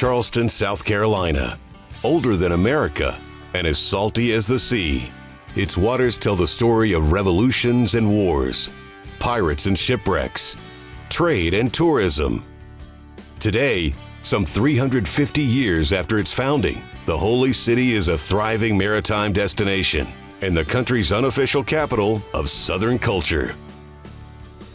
Charleston, South Carolina. Older than America and as salty as the sea. Its waters tell the story of revolutions and wars, pirates and shipwrecks, trade and tourism. Today, some 350 years after its founding, the Holy City is a thriving maritime destination and the country's unofficial capital of Southern culture.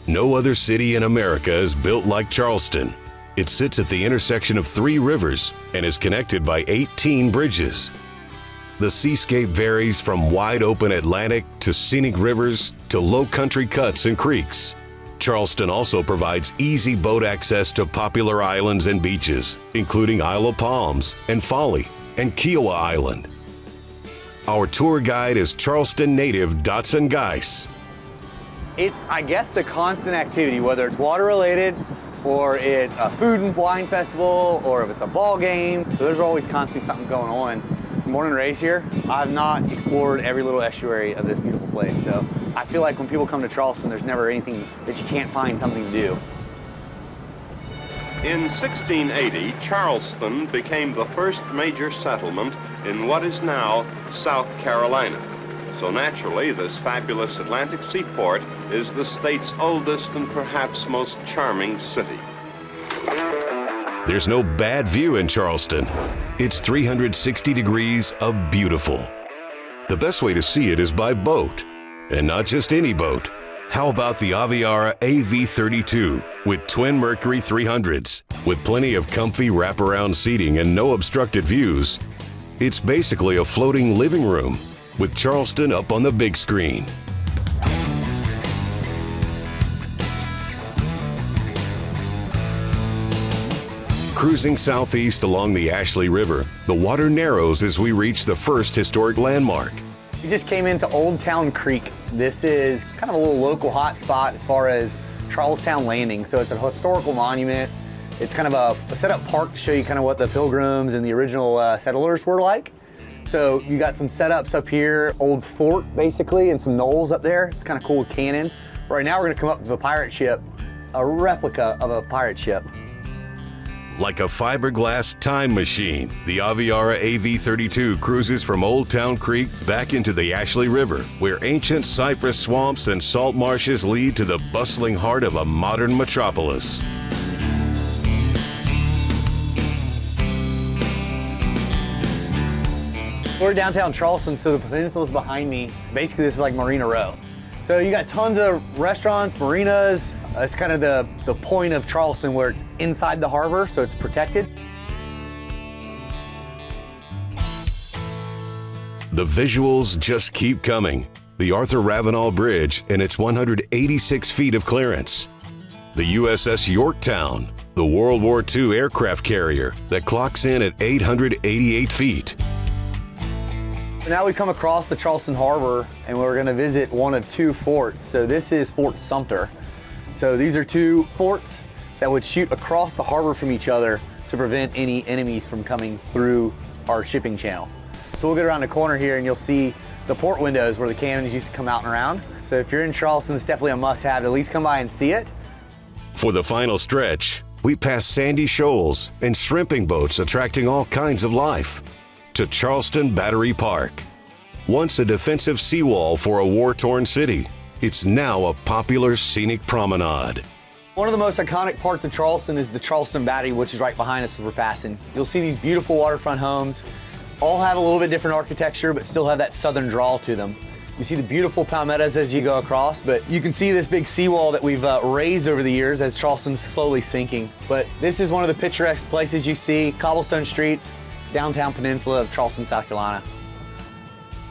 No other city in America is built like Charleston. It sits at the intersection of 3 rivers and is connected by 18 bridges. The seascape varies from wide-open Atlantic to scenic rivers to low-country cuts and creeks. Charleston also provides easy boat access to popular islands and beaches, including Isle of Palms and Folly and Kiowa Island. Our tour guide is Charleston native Dotson Geis. It's, I guess, the constant activity, whether it's water-related or it's a food and wine festival or if it's a ball game. There's always constantly something going on. Born and raised here, I've not explored every little estuary of this beautiful place. So I feel like when people come to Charleston, there's never anything that you can't find something to do. In 1680, Charleston became the first major settlement in what is now South Carolina. So naturally, this fabulous Atlantic seaport is the state's oldest and perhaps most charming city. There's no bad view in Charleston. It's 360 degrees of beautiful. The best way to see it is by boat, and not just any boat. How about the Aviara AV32 with twin Mercury 300s? With plenty of comfy wraparound seating and no obstructed views, it's basically a floating living room with Charleston up on the big screen. Cruising southeast along the Ashley River, the water narrows as we reach the first historic landmark. We just came into Old Town Creek. This is kind of a little local hot spot as far as Charlestown Landing. So it's a historical monument. It's kind of a set-up park to show you kind of what the Pilgrims and the original settlers were like. So you got some setups up here, old fort basically, and some knolls up there. It's kind of cool with cannons. Right now we're gonna come up to a pirate ship, a replica of a pirate ship. Like a fiberglass time machine, the Aviara AV32 cruises from Old Town Creek back into the Ashley River, where ancient cypress swamps and salt marshes lead to the bustling heart of a modern metropolis. We're downtown Charleston, so the peninsula's behind me. Basically, this is like Marina Row. So you got tons of restaurants, marinas. It's kind of the point of Charleston where it's inside the harbor, so it's protected. The visuals just keep coming. The Arthur Ravenel Bridge and its 186 feet of clearance. The USS Yorktown, the World War II aircraft carrier that clocks in at 888 feet. Now we come across the Charleston Harbor and we're gonna visit one of 2 forts. So this is Fort Sumter. So these are 2 forts that would shoot across the harbor from each other to prevent any enemies from coming through our shipping channel. So we'll get around the corner here and you'll see the port windows where the cannons used to come out and around. So if you're in Charleston, it's definitely a must-have. At least come by and see it. For the final stretch, we pass sandy shoals and shrimping boats attracting all kinds of life. To Charleston Battery Park. Once a defensive seawall for a war-torn city, it's now a popular scenic promenade. One of the most iconic parts of Charleston is the Charleston Battery, which is right behind us as we're passing. You'll see these beautiful waterfront homes, all have a little bit different architecture, but still have that southern drawl to them. You see the beautiful palmettos as you go across, but you can see this big seawall that we've raised over the years as Charleston's slowly sinking. But this is one of the picturesque places you see, cobblestone streets, downtown peninsula of Charleston, South Carolina.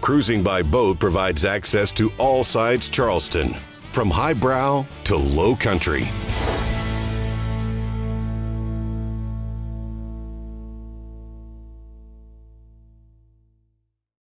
Cruising by boat provides access to all sides Charleston, from highbrow to low country.